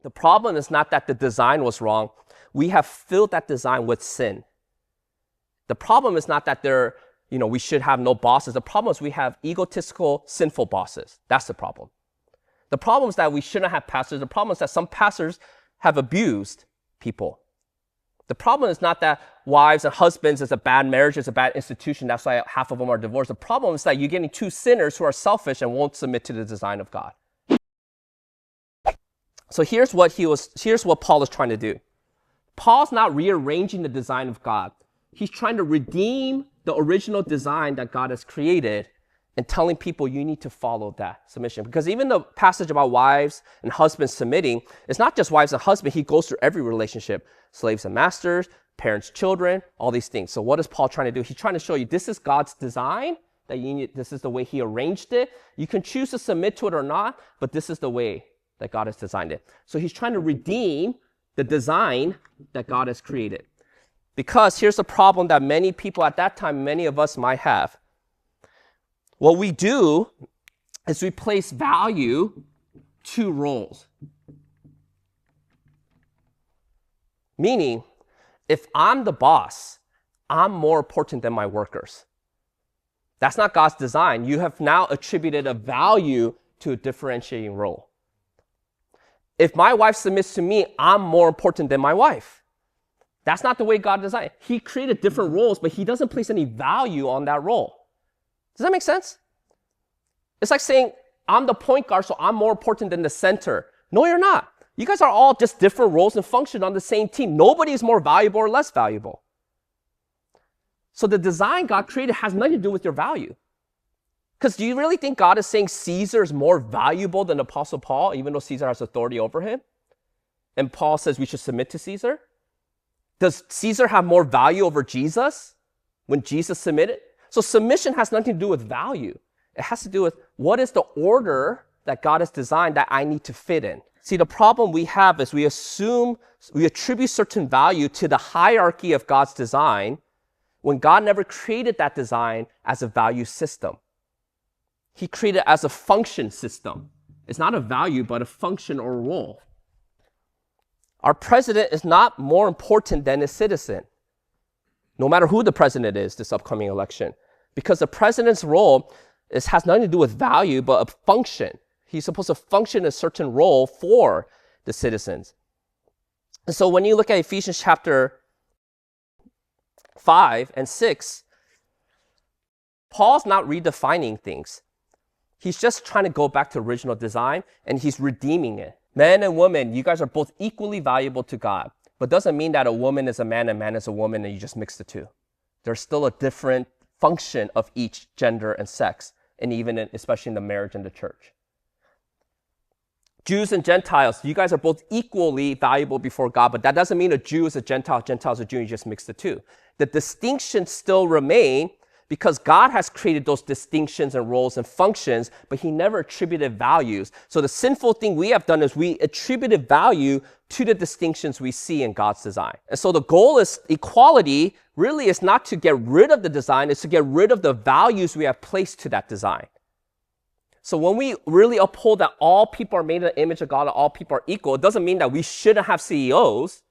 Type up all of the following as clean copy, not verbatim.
The problem is not that the design was wrong. We have filled that design with sin. The problem is not that we should have no bosses. The problem is we have egotistical, sinful bosses. That's the problem. The problem is that we shouldn't have pastors. The problem is that some pastors have abused people. The problem is not that wives and husbands is a bad marriage, is a bad institution. That's why half of them are divorced. The problem is that you're getting two sinners who are selfish and won't submit to the design of God. So here's what Paul is trying to do. Paul's not rearranging the design of God. He's trying to redeem the original design that God has created and telling people you need to follow that submission. Because even the passage about wives and husbands submitting, it's not just wives and husbands. He goes through every relationship, slaves and masters, parents, children, all these things. So what is Paul trying to do? He's trying to show you this is God's design, this is the way he arranged it. You can choose to submit to it or not, but this is the way that God has designed it. So he's trying to redeem the design that God has created. Because here's the problem that many people at that time, many of us might have. What we do is we place value to roles. Meaning, if I'm the boss, I'm more important than my workers. That's not God's design. You have now attributed a value to a differentiating role. If my wife submits to me, I'm more important than my wife. That's not the way God designed it. He created different roles, but he doesn't place any value on that role. Does that make sense? It's like saying, I'm the point guard, so I'm more important than the center. No, you're not. You guys are all just different roles and function on the same team. Nobody is more valuable or less valuable. So the design God created has nothing to do with your value. Because do you really think God is saying Caesar is more valuable than Apostle Paul, even though Caesar has authority over him? And Paul says we should submit to Caesar? Does Caesar have more value over Jesus when Jesus submitted? So submission has nothing to do with value. It has to do with what is the order that God has designed that I need to fit in. See, the problem we have is we attribute certain value to the hierarchy of God's design when God never created that design as a value system. He created it as a function system. It's not a value, but a function or a role. Our president is not more important than a citizen, no matter who the president is this upcoming election, because the president's role has nothing to do with value, but a function. He's supposed to function a certain role for the citizens. And so when you look at Ephesians chapter 5 and 6, Paul's not redefining things. He's just trying to go back to original design, and he's redeeming it. Men and women, you guys are both equally valuable to God, but doesn't mean that a woman is a man and man is a woman and you just mix the two. There's still a different function of each gender and sex, and especially in the marriage and the church. Jews and Gentiles, you guys are both equally valuable before God, but that doesn't mean a Jew is a Gentile, Gentile is a Jew, and you just mix the two. The distinctions still remain because God has created those distinctions and roles and functions, but he never attributed values. So the sinful thing we have done is we attributed value to the distinctions we see in God's design. And so the goal is equality really is not to get rid of the design, it's to get rid of the values we have placed to that design. So when we really uphold that all people are made in the image of God and all people are equal, it doesn't mean that we shouldn't have CEOs.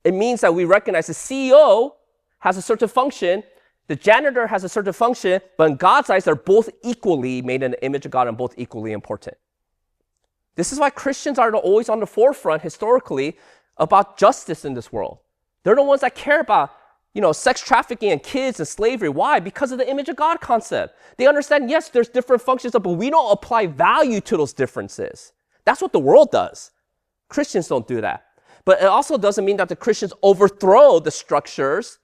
It means that we recognize the CEO has a certain function, the janitor has a certain function, but in God's eyes, they're both equally made in the image of God and both equally important. This is why Christians are always on the forefront historically about justice in this world. They're the ones that care about, sex trafficking and kids and slavery. Why? Because of the image of God concept. They understand, yes, there's different functions, but we don't apply value to those differences. That's what the world does. Christians don't do that. But it also doesn't mean that the Christians overthrow the structures,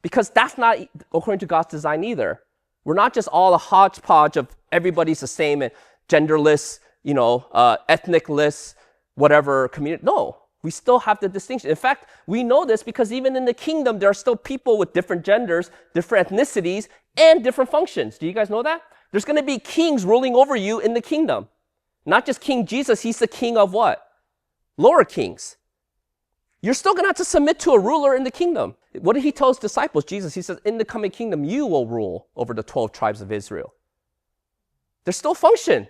because that's not according to God's design either. We're not just all a hodgepodge of everybody's the same and genderless, ethnicless, whatever community. No, we still have the distinction. In fact, we know this because even in the kingdom, there are still people with different genders, different ethnicities, and different functions. Do you guys know that? There's going to be kings ruling over you in the kingdom. Not just King Jesus, he's the king of what? Lower kings. You're still going to have to submit to a ruler in the kingdom. What did he tell his disciples? Jesus, he says, in the coming kingdom, you will rule over the 12 tribes of Israel. There's still function.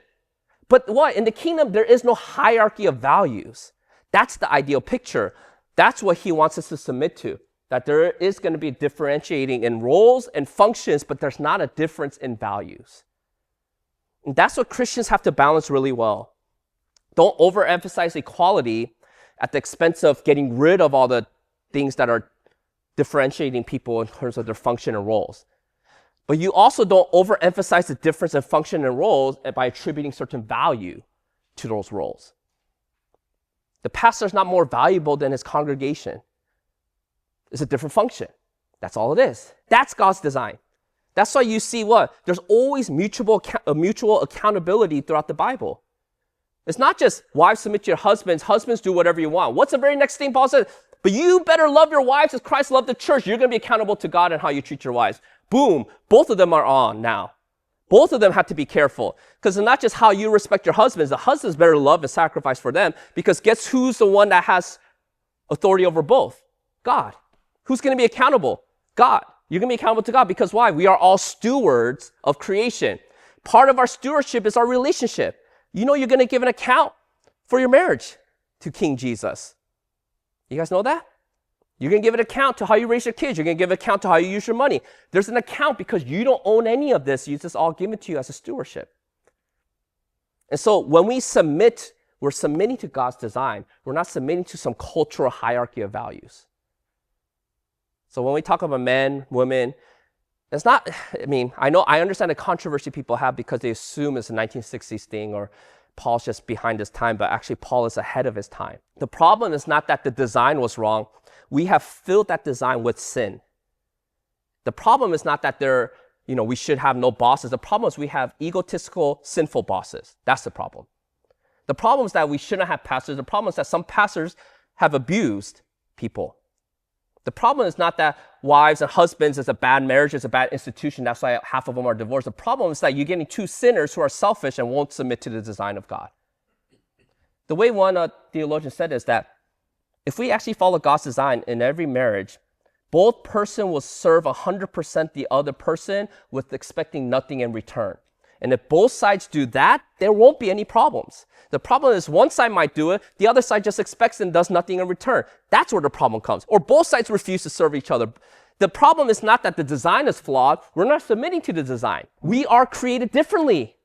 But what? In the kingdom, there is no hierarchy of values. That's the ideal picture. That's what he wants us to submit to, that there is going to be differentiating in roles and functions, but there's not a difference in values. And that's what Christians have to balance really well. Don't overemphasize equality at the expense of getting rid of all the things that are differentiating people in terms of their function and roles. But you also don't overemphasize the difference in function and roles by attributing certain value to those roles. The pastor is not more valuable than his congregation. It's a different function. That's all it is. That's God's design. That's why you see what? There's always mutual accountability throughout the Bible. It's not just wives submit to your husbands, husbands do whatever you want. What's the very next thing Paul says? But you better love your wives as Christ loved the church. You're going to be accountable to God and how you treat your wives. Boom. Both of them are on now. Both of them have to be careful, because it's not just how you respect your husbands. The husbands better love and sacrifice for them, because guess who's the one that has authority over both? God. Who's going to be accountable? God. You're going to be accountable to God, because why? We are all stewards of creation. Part of our stewardship is our relationship. You know you're going to give an account for your marriage to King Jesus. You guys know that? You're going to give an account to how you raise your kids. You're going to give an account to how you use your money. There's an account because you don't own any of this. It's just all given to you as a stewardship. And so when we submit, we're submitting to God's design. We're not submitting to some cultural hierarchy of values. So when we talk about men, women, it's not, I understand the controversy people have because they assume it's a 1960s thing or Paul's just behind his time, but actually Paul is ahead of his time. The problem is not that the design was wrong. We have filled that design with sin. The problem is not that we should have no bosses. The problem is we have egotistical, sinful bosses. That's the problem. The problem is that we shouldn't have pastors. The problem is that some pastors have abused people. The problem is not that wives and husbands is a bad marriage, it's a bad institution. That's why half of them are divorced. The problem is that you're getting two sinners who are selfish and won't submit to the design of God. The way one theologian said is that if we actually follow God's design in every marriage, both person will serve 100% the other person with expecting nothing in return. And if both sides do that, there won't be any problems. The problem is one side might do it, the other side just expects and does nothing in return. That's where the problem comes. Or both sides refuse to serve each other. The problem is not that the design is flawed. We're not submitting to the design. We are created differently.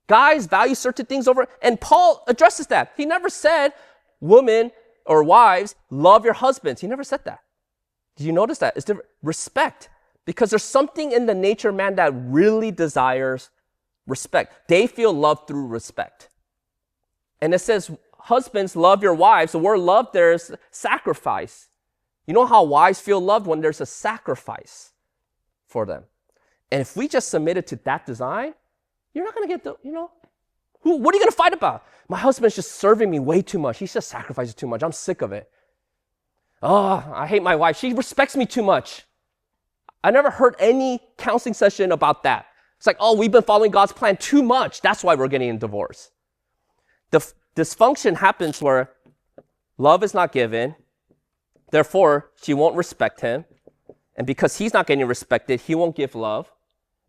Guys value certain things over, and Paul addresses that. He never said, women or wives, love your husbands. He never said that. Did you notice that? It's different. Respect. Because there's something in the nature of man that really desires respect. They feel love through respect. And it says, husbands, love your wives. The word love there is sacrifice. You know how wives feel loved? When there's a sacrifice for them. And if we just submitted to that design, you're not going to get what are you going to fight about? My husband's just serving me way too much. He's just sacrificing too much. I'm sick of it. Oh, I hate my wife. She respects me too much. I never heard any counseling session about that. It's like, we've been following God's plan too much. That's why we're getting a divorce. The dysfunction happens where love is not given. Therefore, she won't respect him. And because he's not getting respected, he won't give love.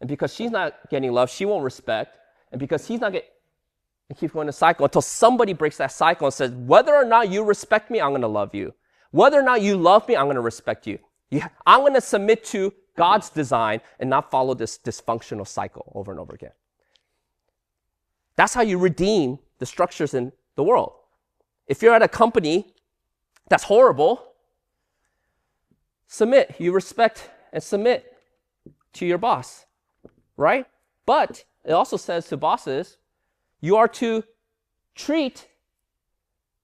And because she's not getting love, she won't respect. And because he's not getting... It keeps going in a cycle until somebody breaks that cycle and says, whether or not you respect me, I'm going to love you. Whether or not you love me, I'm going to respect you. I'm going to submit to God's design and not follow this dysfunctional cycle over and over again. That's how you redeem the structures in the world. If you're at a company that's horrible, submit. You respect and submit to your boss, right? But it also says to bosses, you are to treat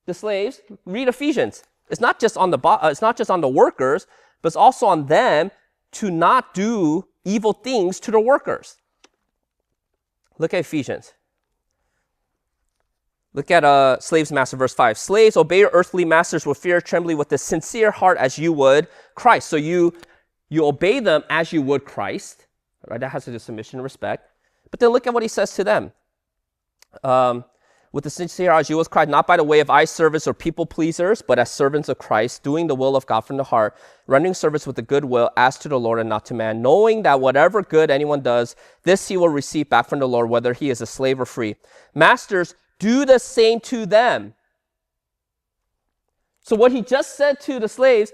the slaves. Read Ephesians. It's not just on the workers, but it's also on them to not do evil things to the workers. Look at Ephesians. Look at slaves' master, verse 5. Slaves, obey your earthly masters with fear, trembling, with a sincere heart as you would Christ. So you obey them as you would Christ. Right? That has to do with submission and respect. But then look at what he says to them. With a sincere heart as you would Christ, not by the way of eye service or people pleasers, but as servants of Christ, doing the will of God from the heart, rendering service with a good will as to the Lord and not to man, knowing that whatever good anyone does, this he will receive back from the Lord, whether he is a slave or free. Masters, do the same to them. So what he just said to the slaves,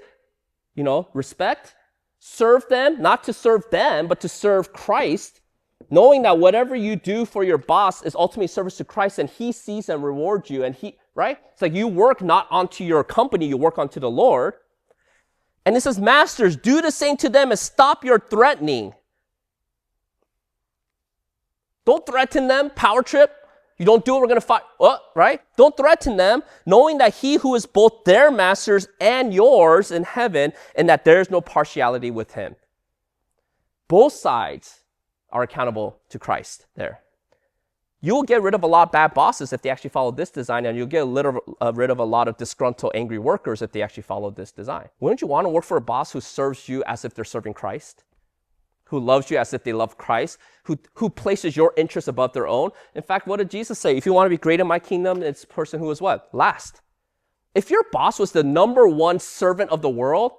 respect, serve them, not to serve them, but to serve Christ, knowing that whatever you do for your boss is ultimately service to Christ, and he sees and rewards you, and right? It's like you work not onto your company, you work onto the Lord. And it says, masters, do the same to them and stop your threatening. Don't threaten them, power trip. You don't do it, we're going to fight, right? Don't threaten them, knowing that he who is both their masters and yours in heaven, and that there is no partiality with him. Both sides are accountable to Christ there. You will get rid of a lot of bad bosses if they actually follow this design, and you'll get rid of a lot of disgruntled, angry workers if they actually follow this design. Wouldn't you want to work for a boss who serves you as if they're serving Christ? Who loves you as if they love Christ, who places your interests above their own. In fact, what did Jesus say? If you want to be great in my kingdom, it's a person who is what? Last. If your boss was the number one servant of the world,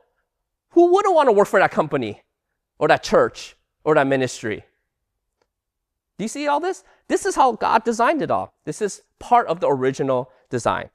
who wouldn't want to work for that company or that church or that ministry? Do you see all this? This is how God designed it all. This is part of the original design.